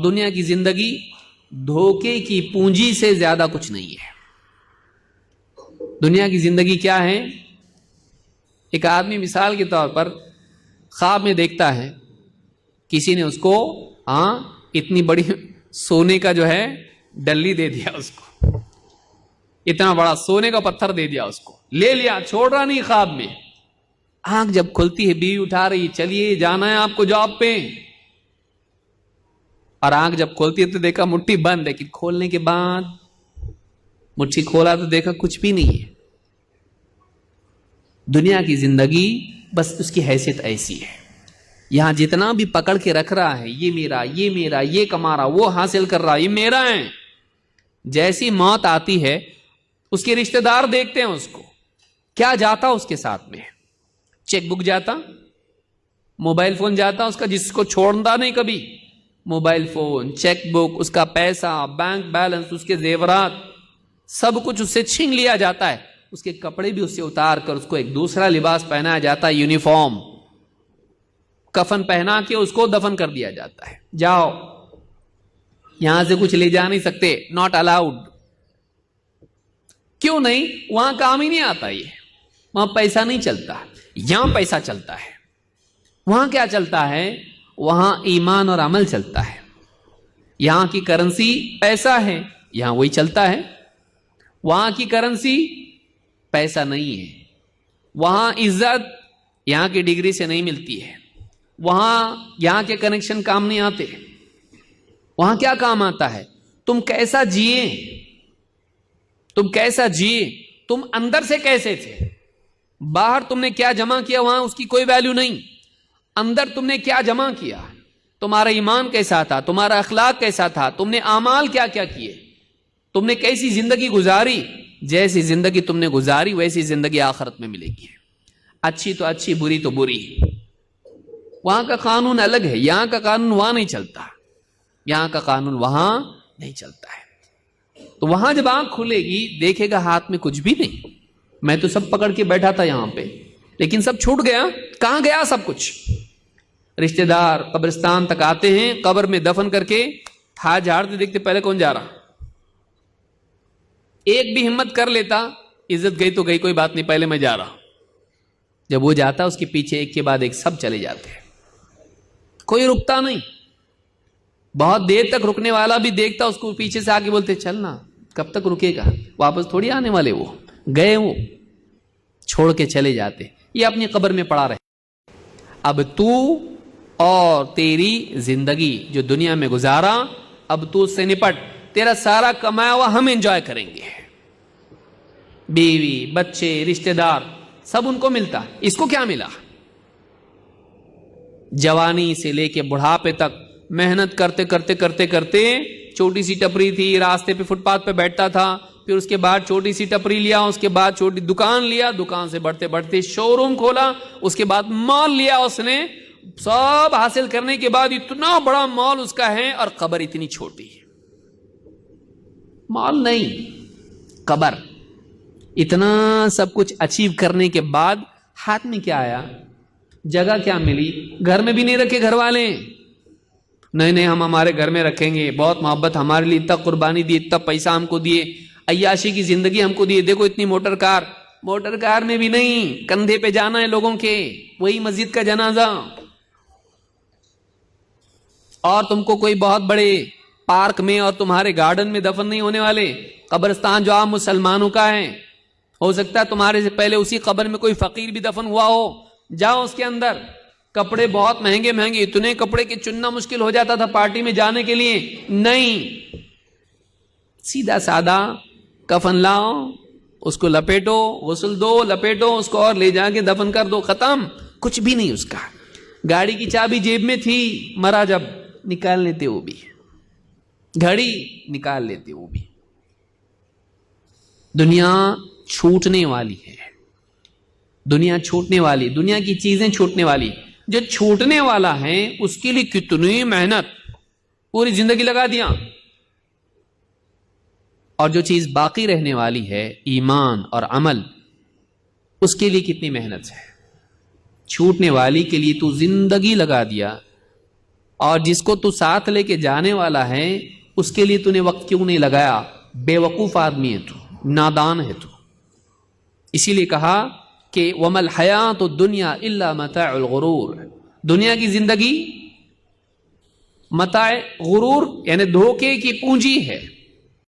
دنیا کی زندگی دھوکے کی پونجی سے زیادہ کچھ نہیں ہے. دنیا کی زندگی کیا ہے؟ ایک آدمی مثال کے طور پر خواب میں دیکھتا ہے کسی نے اس کو اتنی بڑی سونے کا جو ہے ڈلی دے دیا، اس کو اتنا بڑا سونے کا پتھر دے دیا، اس کو لے لیا، چھوڑ رہا نہیں. خواب میں آنکھ جب کھلتی ہے بیوی اٹھا رہی، چلیے جانا ہے آپ کو جاب پہ، اور آنکھ جب کھولتی ہے تو دیکھا مٹھی بند ہے، کہ کھولنے کے بعد مٹھی کھولا تو دیکھا کچھ بھی نہیں ہے. دنیا کی زندگی بس اس کی حیثیت ایسی ہے، یہاں جتنا بھی پکڑ کے رکھ رہا ہے، یہ میرا، یہ میرا، یہ کما رہا، وہ حاصل کر رہا، یہ میرا ہے. جیسی موت آتی ہے اس کے رشتہ دار دیکھتے ہیں اس کو، کیا جاتا اس کے ساتھ میں؟ چیک بک جاتا، موبائل فون جاتا اس کا، جس کو چھوڑتا نہیں کبھی. موبائل فون، چیک بک، اس کا پیسہ، بینک بیلنس، اس کے زیورات، سب کچھ اس سے چھین لیا جاتا ہے. اس کے کپڑے بھی اس سے اتار کر اس کو ایک دوسرا لباس پہنایا جاتا ہے، یونیفارم، کفن پہنا کے اس کو دفن کر دیا جاتا ہے. جاؤ یہاں سے کچھ لے جا نہیں سکتے، ناٹ الاؤڈ. کیوں نہیں؟ وہاں کام ہی نہیں آتا، یہ وہاں پیسہ نہیں چلتا. یہاں پیسہ چلتا ہے. وہاں کیا چلتا ہے؟ وہاں ایمان اور عمل چلتا ہے. یہاں کی کرنسی پیسہ ہے، یہاں وہی چلتا ہے. وہاں کی کرنسی پیسہ نہیں ہے. وہاں عزت یہاں کی ڈگری سے نہیں ملتی ہے. وہاں یہاں کے کنیکشن کام نہیں آتے. وہاں کیا کام آتا ہے؟ تم کیسا جیے، تم کیسا جیے، تم اندر سے کیسے تھے. باہر تم نے کیا جمع کیا وہاں اس کی کوئی ویلیو نہیں. اندر تم نے کیا جمع کیا، تمہارا ایمان کیسا تھا، تمہارا اخلاق کیسا تھا، تم نے اعمال کیا کیا کیے، تم نے کیسی زندگی گزاری. جیسی زندگی تم نے گزاری ویسی زندگی آخرت میں ملے گی. اچھی تو اچھی، بری تو بری. وہاں کا قانون الگ ہے، یہاں کا قانون وہاں نہیں چلتا، یہاں کا قانون وہاں نہیں چلتا ہے. تو وہاں جب آنکھ کھلے گی دیکھے گا ہاتھ میں کچھ بھی نہیں. میں تو سب پکڑ کے بیٹھا تھا یہاں پہ، لیکن سب چھوٹ گیا. کہاں گیا سب کچھ؟ رشتہ دار قبرستان تک آتے ہیں، قبر میں دفن کر کے ہاتھ جھاڑتے دیکھتے پہلے کون جا رہا. ایک بھی ہمت کر لیتا، عزت گئی تو گئی، کوئی بات نہیں، پہلے میں جا رہا. جب وہ جاتا اس کے پیچھے ایک کے بعد ایک سب چلے جاتے ہیں، کوئی رکتا نہیں. بہت دیر تک رکنے والا بھی دیکھتا اس کو پیچھے سے آگے بولتے چلنا، کب تک رکے گا، واپس تھوڑی آنے والے. وہ گئے، وہ چھوڑ کے چلے جاتے، یہ اپنی قبر میں پڑا رہے. اب تو اور تیری زندگی جو دنیا میں گزارا، اب تو اس سے نپٹ. تیرا سارا کمایا ہوا ہم انجوائے کریں گے، بیوی، بچے، رشتہ دار، سب ان کو ملتا. اس کو کیا ملا؟ جوانی سے لے کے بڑھاپے تک محنت کرتے کرتے کرتے کرتے، چھوٹی سی ٹپری تھی، راستے پہ فٹ پاتھ پہ بیٹھتا تھا، پھر اس کے بعد چھوٹی سی ٹپری لیا، اس کے بعد چھوٹی دکان لیا، دکان سے بڑھتے بڑھتے شو روم کھولا، اس کے بعد مال لیا. اس نے سب حاصل کرنے کے بعد اتنا بڑا مال اس کا ہے، اور قبر اتنی چھوٹی ہے. مال نہیں، قبر. اتنا سب کچھ اچیو کرنے کے بعد ہاتھ میں کیا آیا؟ جگہ کیا ملی؟ گھر میں بھی نہیں رکھے گھر والے. نہیں ہم ہمارے گھر میں رکھیں گے، بہت محبت، ہمارے لیے اتنا قربانی دی، اتنا پیسہ ہم کو دیے، عیاشی کی زندگی ہم کو دیے. دیکھو اتنی موٹر کار میں بھی نہیں، کندھے پہ جانا ہے لوگوں کے، وہی مسجد کا جنازہ. اور تم کو کوئی بہت بڑے پارک میں اور تمہارے گارڈن میں دفن نہیں ہونے والے. قبرستان جو عام مسلمانوں کا ہے، ہو سکتا ہے تمہارے سے پہلے اسی قبر میں کوئی فقیر بھی دفن ہوا ہو. جاؤ اس کے اندر، کپڑے بہت مہنگے مہنگے، اتنے کپڑے کہ چننا مشکل ہو جاتا تھا پارٹی میں جانے کے لیے. نہیں، سیدھا سادہ کفن لاؤ، اس کو لپیٹو، غسل دو، لپیٹو اس کو اور لے جا کے دفن کر دو، ختم. کچھ بھی نہیں اس کا. گاڑی کی چابی جیب میں تھی، مرا جب نکال لیتے وہ بھی، گھڑی نکال لیتے وہ بھی. دنیا چھوٹنے والی ہے، دنیا چھوٹنے والی، دنیا کی چیزیں چھوٹنے والی. جو چھوٹنے والا ہے اس کے لیے کتنی محنت، پوری زندگی لگا دیا. اور جو چیز باقی رہنے والی ہے، ایمان اور عمل، اس کے لیے کتنی محنت ہے. چھوٹنے والی کے لیے تو زندگی لگا دیا، اور جس کو تو ساتھ لے کے جانے والا ہے اس کے لیے تو نے وقت کیوں نہیں لگایا؟ بے وقوف آدمی ہے تو، نادان ہے تو. اسی لیے کہا کہ وَمَا الْحَيَاةُ الدُّنْيَا إِلَّا مَتَاعُ الْغُرُورِ، دنیا کی زندگی متاع غرور یعنی دھوکے کی پونجی ہے.